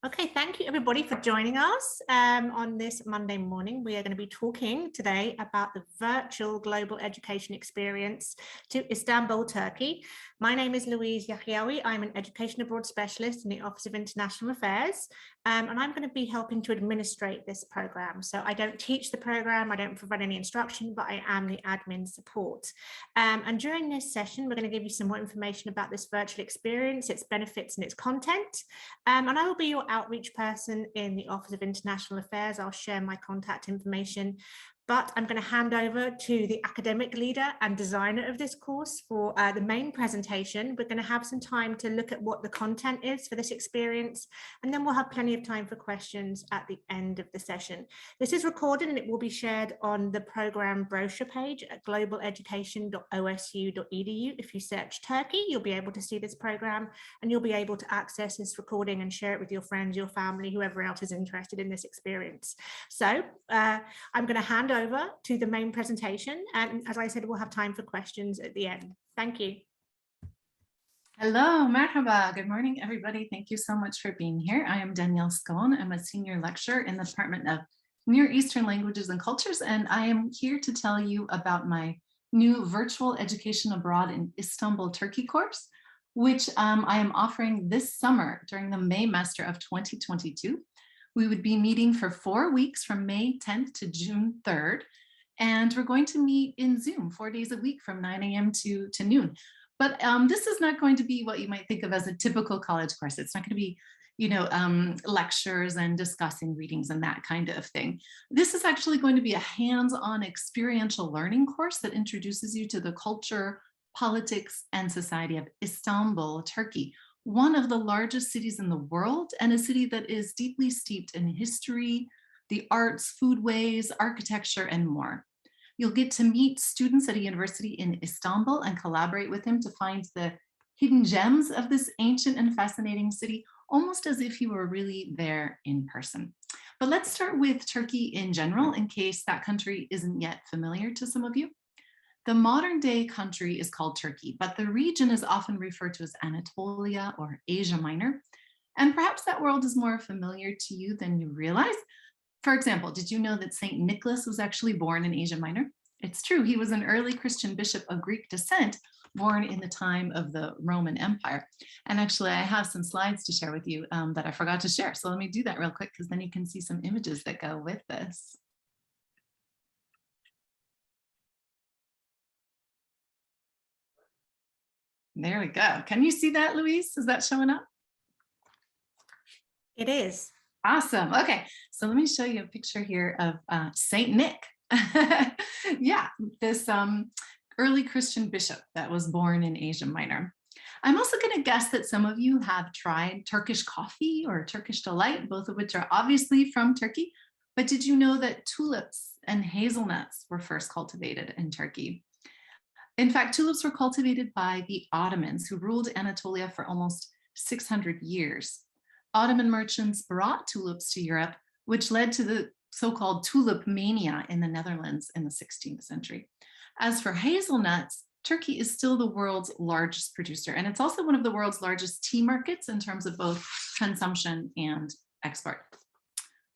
Okay, thank you everybody for joining us on this Monday morning. We are going to be talking today about the virtual global education experience to Istanbul, Turkey. My name is Louise Yahyaoui. I'm an education abroad specialist in the Office of International Affairs, and I'm going to be helping to administrate this program. So I don't teach the program, I don't provide any instruction, but I am the admin support. And during this session, we're going to give you some more information about this virtual experience, its benefits and its content. And I will be your outreach person in the Office of International Affairs. I'll share my contact information, but I'm going to hand over to the academic leader and designer of this course for the main presentation. We're going to have some time to look at what the content is for this experience, and then we'll have plenty of time for questions at the end of the session. This is recorded and it will be shared on the program brochure page at globaleducation.osu.edu. If you search Turkey, you'll be able to see this program and you'll be able to access this recording and share it with your friends, your family, whoever else is interested in this experience. So I'm going to hand over to the main presentation, and as I said, we'll have time for questions at the end. Thank you. Hello, merhaba. Good morning, everybody. Thank you so much for being here. I am Danielle Scone. I'm a senior lecturer in the Department of Near Eastern Languages and Cultures, and I am here to tell you about my new virtual education abroad in Istanbul, Turkey course, which I am offering this summer during the May semester of 2022. We would be meeting for 4 weeks from May 10th to June 3rd. And we're going to meet in Zoom 4 days a week from 9 a.m. to noon. But this is not going to be what you might think of as a typical college course. It's not going to be, lectures and discussing readings and that kind of thing. This is actually going to be a hands-on experiential learning course that introduces you to the culture, politics, and society of Istanbul, Turkey, one of the largest cities in the world, and a city that is deeply steeped in history, the arts, foodways, architecture, and more. You'll get to meet students at a university in Istanbul and collaborate with them to find the hidden gems of this ancient and fascinating city, almost as if you were really there in person. But let's start with Turkey in general, in case that country isn't yet familiar to some of you. The modern day country is called Turkey, but the region is often referred to as Anatolia or Asia Minor. And perhaps that world is more familiar to you than you realize. For example, did you know that St. Nicholas was actually born in Asia Minor? It's true, he was an early Christian bishop of Greek descent, born in the time of the Roman Empire. And actually, I have some slides to share with you that I forgot to share. So let me do that real quick, because then you can see some images that go with this. There we go. Can you see that, Louise? Is that showing up? It is. Awesome. Okay, so let me show you a picture here of Saint Nick. Yeah, this early Christian bishop that was born in Asia Minor. I'm also going to guess that some of you have tried Turkish coffee or Turkish delight, both of which are obviously from Turkey. But did you know that tulips and hazelnuts were first cultivated in Turkey? In fact, tulips were cultivated by the Ottomans, who ruled Anatolia for almost 600 years. Ottoman merchants brought tulips to Europe, which led to the so-called tulip mania in the Netherlands in the 16th century. As for hazelnuts, Turkey is still the world's largest producer, and it's also one of the world's largest tea markets in terms of both consumption and export.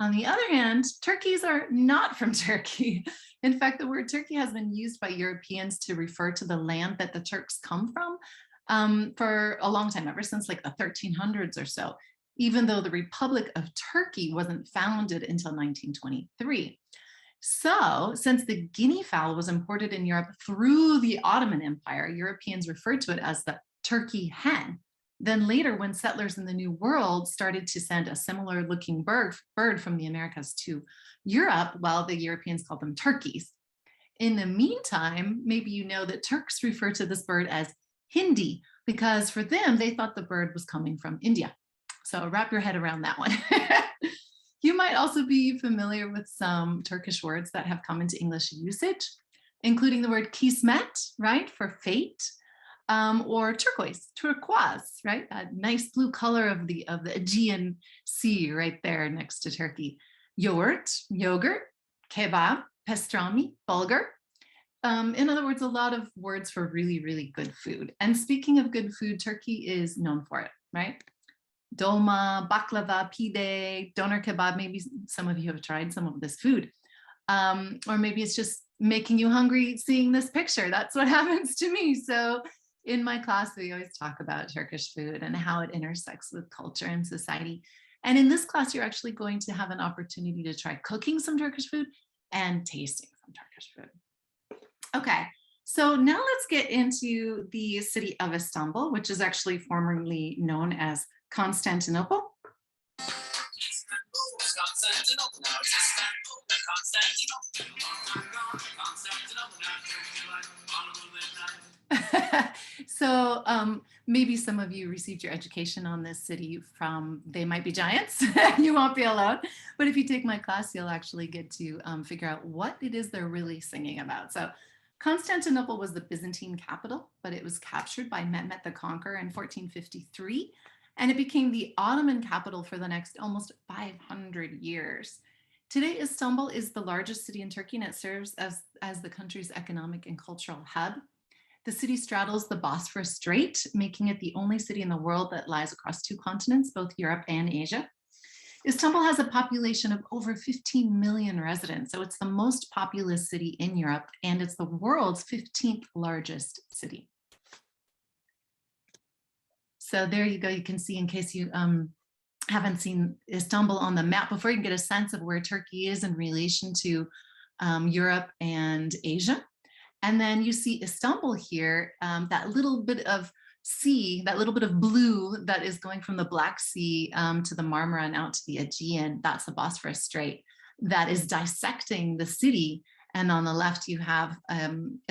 On the other hand, turkeys are not from Turkey. In fact, the word Turkey has been used by Europeans to refer to the land that the Turks come from for a long time, ever since like the 1300s or so, even though the Republic of Turkey wasn't founded until 1923. So, since the guinea fowl was imported in Europe through the Ottoman Empire, Europeans referred to it as the turkey hen. Then later, when settlers in the New World started to send a similar looking bird from the Americas to Europe, well, the Europeans called them turkeys. In the meantime, maybe you know that Turks refer to this bird as Hindi, because for them, they thought the bird was coming from India. So wrap your head around that one. You might also be familiar with some Turkish words that have come into English usage, including the word kismet, right, for fate, or turquoise, right, that nice blue color of the Aegean Sea right there next to Turkey. Yogurt, kebab, pastrami, bulgur. In other words, a lot of words for really, really good food. And speaking of good food, Turkey is known for it, right? dolma, baklava, pide, doner kebab. Maybe some of you have tried some of this food. Or maybe it's just making you hungry seeing this picture. That's what happens to me. So in my class, we always talk about Turkish food and how it intersects with culture and society. And in this class, you're actually going to have an opportunity to try cooking some Turkish food and tasting some Turkish food. Okay, so now let's get into the city of Istanbul, which is actually formerly known as Constantinople. So maybe some of you received your education on this city from They Might Be Giants. You won't be alone. But if you take my class, you'll actually get to figure out what it is they're really singing about. So Constantinople was the Byzantine capital, but it was captured by Mehmet the Conqueror in 1453. And it became the Ottoman capital for the next almost 500 years. Today, Istanbul is the largest city in Turkey, and it serves as the country's economic and cultural hub. The city straddles the Bosphorus Strait, making it the only city in the world that lies across two continents, both Europe and Asia. Istanbul has a population of over 15 million residents, so it's the most populous city in Europe, and it's the world's 15th largest city. So there you go. You can see, in case you haven't seen Istanbul on the map before, you can get a sense of where Turkey is in relation to Europe and Asia. And then you see Istanbul here, that little bit of sea, that little bit of blue that is going from the Black Sea to the Marmara and out to the Aegean. That's the Bosphorus Strait that is dissecting the city. And on the left, you have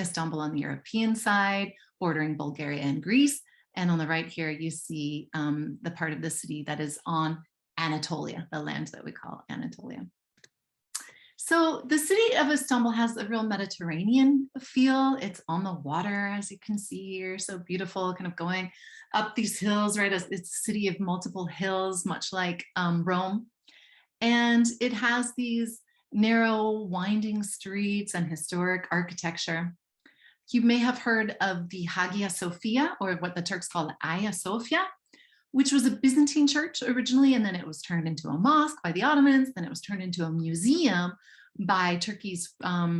Istanbul on the European side, bordering Bulgaria and Greece. And on the right here, you see the part of the city that is on Anatolia, the land that we call Anatolia. So the city of Istanbul has a real Mediterranean feel. It's on the water, as you can see here, so beautiful, kind of going up these hills, right? It's a city of multiple hills, much like Rome. And it has these narrow, winding streets and historic architecture. You may have heard of the Hagia Sophia, or what the Turks call the Hagia Sophia, which was a Byzantine church originally, and then it was turned into a mosque by the Ottomans, then it was turned into a museum by Turkey's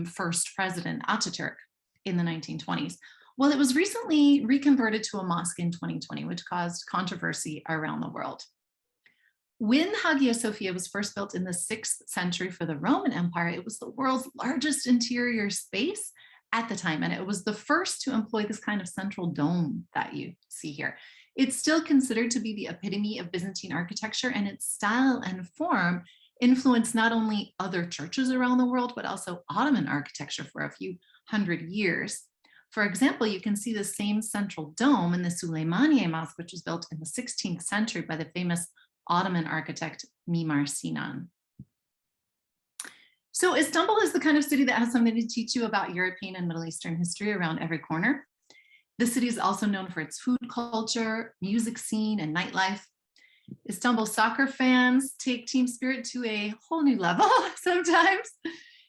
first president, Ataturk, in the 1920s. Well, it was recently reconverted to a mosque in 2020, which caused controversy around the world. When Hagia Sophia was first built in the 6th century for the Roman Empire, it was the world's largest interior space at the time, and it was the first to employ this kind of central dome that you see here. It's still considered to be the epitome of Byzantine architecture, and its style and form influenced not only other churches around the world, but also Ottoman architecture for a few hundred years. For example, you can see the same central dome in the Süleymaniye Mosque, which was built in the 16th century by the famous Ottoman architect Mimar Sinan. So Istanbul is the kind of city that has something to teach you about European and Middle Eastern history around every corner. The city is also known for its food culture, music scene, and nightlife. Istanbul soccer fans take team spirit to a whole new level sometimes.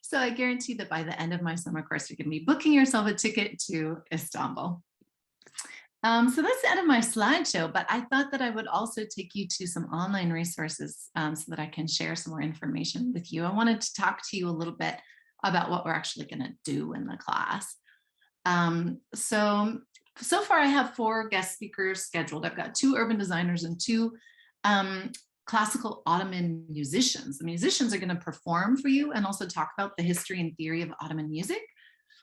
So I guarantee that by the end of my summer course, you're going to be booking yourself a ticket to Istanbul. So that's the end of my slideshow, but I thought that I would also take you to some online resources so that I can share some more information with you. I wanted to talk to you a little bit about what we're actually going to do in the class. So far I have 4 guest speakers scheduled. I've got 2 urban designers and 2 classical Ottoman musicians. The musicians are going to perform for you and also talk about the history and theory of Ottoman music,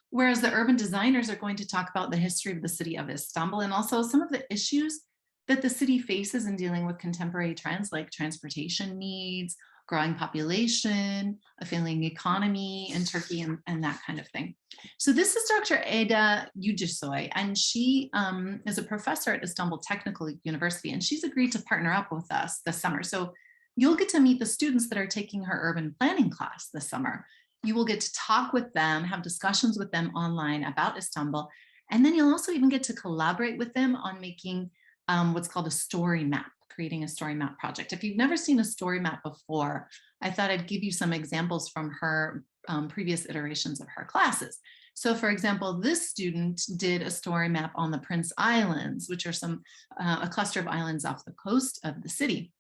whereas the urban designers are going to talk about the history of the city of Istanbul and also some of the issues that the city faces in dealing with contemporary trends like transportation needs, growing population, a failing economy in Turkey, and that kind of thing. So this is Dr. Eda Yücesoy, and she is a professor at Istanbul Technical University, and she's agreed to partner up with us this summer. So you'll get to meet the students that are taking her urban planning class this summer. You will get to talk with them, have discussions with them online about Istanbul, and then you'll also even get to collaborate with them on making what's called a story map, creating a story map project. If you've never seen a story map before, I thought I'd give you some examples from her previous iterations of her classes. So for example, this student did a story map on the Prince Islands, which are a cluster of islands off the coast of the city.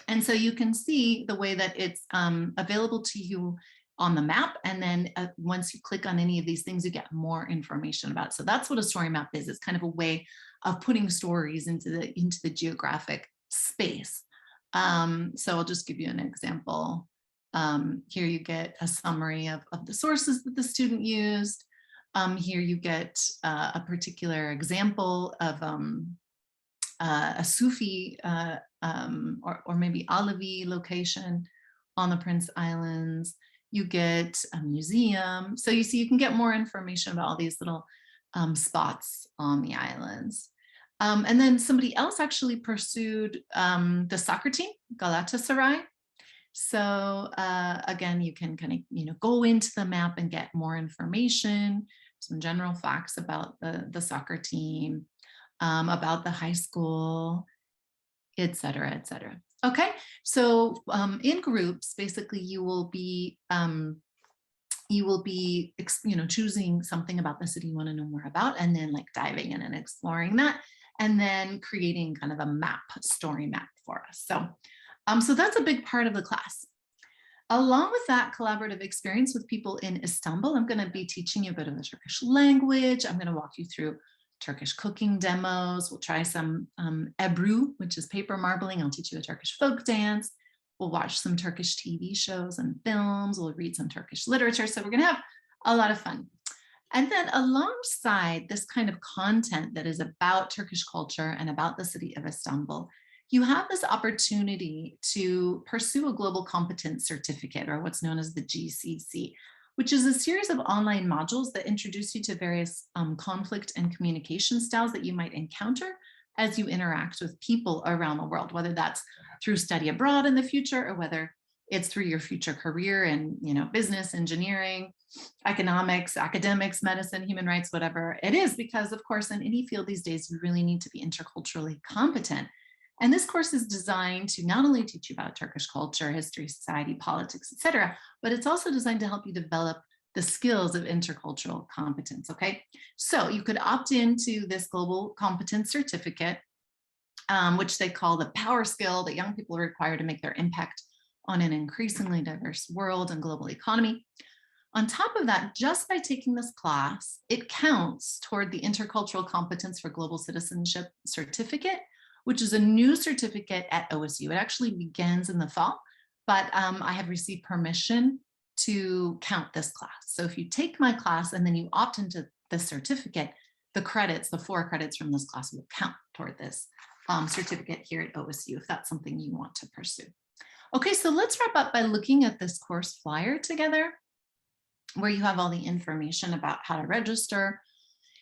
And so you can see the way that it's available to you on the map. And then once you click on any of these things, you get more information about it. So that's what a story map is. It's kind of a way of putting stories into the geographic space. So I'll just give you an example. Here you get a summary of the sources that the student used. Here you get a particular example of a Sufi or maybe Alawi location on the Prince Islands. You get a museum. So you see, you can get more information about all these little spots on the islands. And then somebody else actually pursued the soccer team, Galatasaray. So again, you can kind of, go into the map and get more information, some general facts about the soccer team, about the high school, et cetera, et cetera. Okay, so in groups, basically you will be choosing something about the city you want to know more about, and then like diving in and exploring that, and then creating kind of a map, story map for us. So that's a big part of the class. Along with that collaborative experience with people in Istanbul, I'm going to be teaching you a bit of the Turkish language. I'm going to walk you through Turkish cooking demos. We'll try some Ebru, which is paper marbling. I'll teach you a Turkish folk dance. We'll watch some Turkish TV shows and films. We'll read some Turkish literature. So we're going to have a lot of fun. And then alongside this kind of content that is about Turkish culture and about the city of Istanbul, you have this opportunity to pursue a global competence certificate, or what's known as the GCC, which is a series of online modules that introduce you to various conflict and communication styles that you might encounter as you interact with people around the world, whether that's through study abroad in the future, or whether it's through your future career in business, engineering, economics, academics, medicine, human rights, whatever it is, because of course, in any field these days, you really need to be interculturally competent. And this course is designed to not only teach you about Turkish culture, history, society, politics, etc., but it's also designed to help you develop the skills of intercultural competence, okay? So you could opt into this global competence certificate, which they call the power skill that young people require to make their impact on an increasingly diverse world and global economy. On top of that, just by taking this class, it counts toward the Intercultural Competence for Global Citizenship certificate, which is a new certificate at OSU. It actually begins in the fall, but I have received permission to count this class. So if you take my class and then you opt into the certificate, the credits, the 4 credits from this class will count toward this certificate here at OSU, if that's something you want to pursue. Okay, so let's wrap up by looking at this course flyer together, where you have all the information about how to register.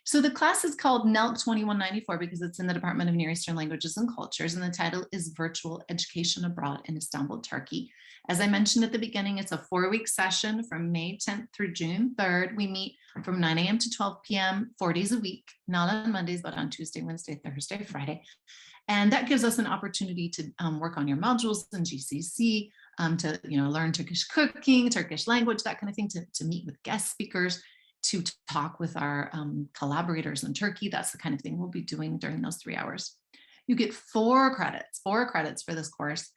So the class is called NELC 2194 because it's in the Department of Near Eastern Languages and Cultures, and the title is Virtual Education Abroad in Istanbul, Turkey. As I mentioned at the beginning, it's a 4-week session from May 10th through June 3rd. We meet from 9 a.m. to 12 p.m., 4 days a week, not on Mondays, but on Tuesday, Wednesday, Thursday, Friday. And that gives us an opportunity to work on your modules in GCC, to learn Turkish cooking, Turkish language, that kind of thing, to meet with guest speakers, to talk with our collaborators in Turkey. That's the kind of thing we'll be doing during those 3 hours. You get 4 credits for this course.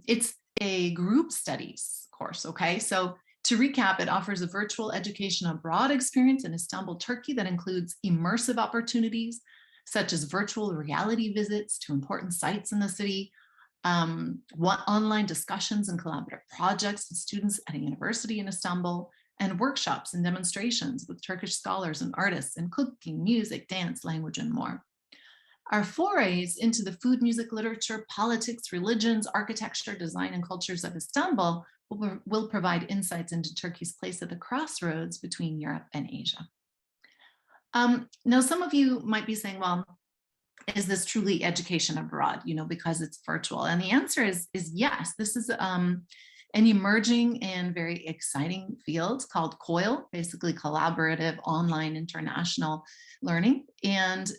It's a group studies course, okay? So to recap, it offers a virtual education abroad experience in Istanbul, Turkey that includes immersive opportunities, such as virtual reality visits to important sites in the city, online discussions and collaborative projects with students at a university in Istanbul, and workshops and demonstrations with Turkish scholars and artists in cooking, music, dance, language, and more. Our forays into the food, music, literature, politics, religions, architecture, design, and cultures of Istanbul will provide insights into Turkey's place at the crossroads between Europe and Asia. Now, some of you might be saying, well, is this truly education abroad, because it's virtual? And the answer is yes. This is an emerging and very exciting field called COIL, basically collaborative online international learning. And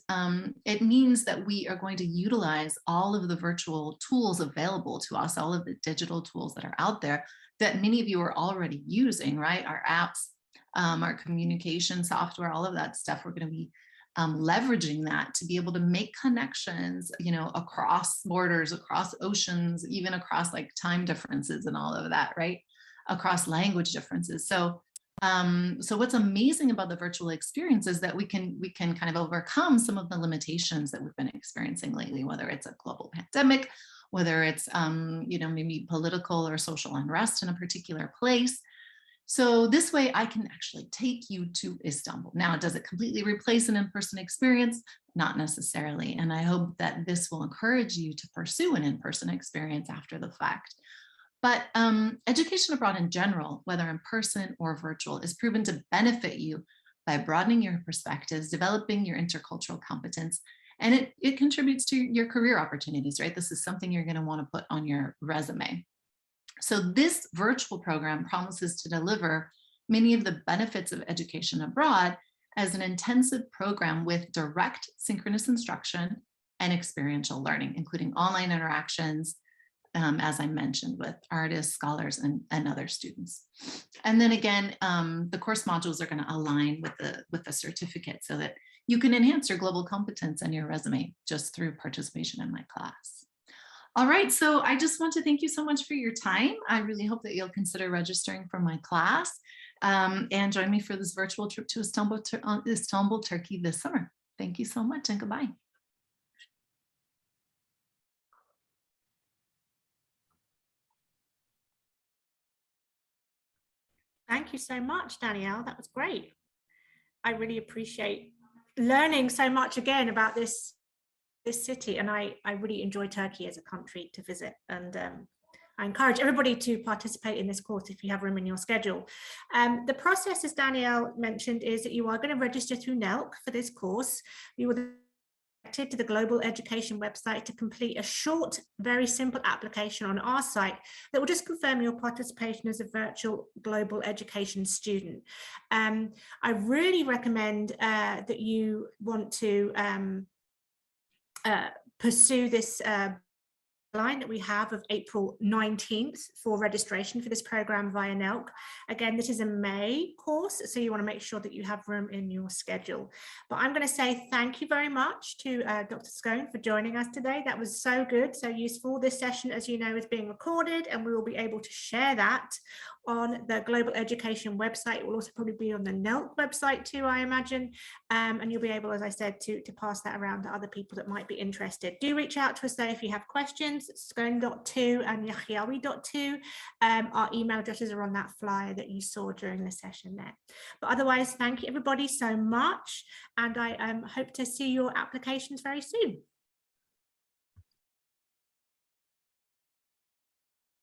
it means that we are going to utilize all of the virtual tools available to us, all of the digital tools that are out there that many of you are already using, right? Our apps, our communication software, all of that stuff. We're going to be leveraging that to be able to make connections, across borders, across oceans, even across like time differences and all of that, right? Across language differences. So what's amazing about the virtual experience is that we can kind of overcome some of the limitations that we've been experiencing lately, whether it's a global pandemic, whether it's maybe political or social unrest in a particular place. So this way I can actually take you to Istanbul. Now, does it completely replace an in-person experience? Not necessarily. And I hope that this will encourage you to pursue an in-person experience after the fact. But education abroad in general, whether in person or virtual, is proven to benefit you by broadening your perspectives, developing your intercultural competence, and it contributes to your career opportunities, right? This is something you're going to want to put on your resume. So this virtual program promises to deliver many of the benefits of education abroad as an intensive program with direct synchronous instruction and experiential learning, including online interactions, as I mentioned, with artists, scholars, and other students. And then again, the course modules are going to align with the certificate so that you can enhance your global competence and your resume just through participation in my class. All right, so I just want to thank you so much for your time. I really hope that you'll consider registering for my class and join me for this virtual trip to Istanbul, Turkey this summer. Thank you so much and goodbye. Thank you so much, Danielle. That was great. I really appreciate learning so much again about this city, and I really enjoy Turkey as a country to visit, and I encourage everybody to participate in this course if you have room in your schedule. The process, as Danielle mentioned, is that you are going to register through NELC for this course. You will to the Global Education website to complete a short, very simple application on our site that will just confirm your participation as a virtual global education student. I really recommend that you want to pursue this line that we have of April 19th for registration for this program via NELC. Again, this is a May course, so you want to make sure that you have room in your schedule. But I'm going to say thank you very much to Dr. Scone for joining us today. That was so good, so useful. This session, as you know, is being recorded, and we will be able to share that on the Global Education website. It will also probably be on the NELC website too, I imagine. And you'll be able, as I said, to pass that around to other people that might be interested. Do reach out to us though if you have questions. Scone.2 and Yahyaoui.2. Our email addresses are on that flyer that you saw during the session there. But otherwise, thank you everybody so much. And I hope to see your applications very soon.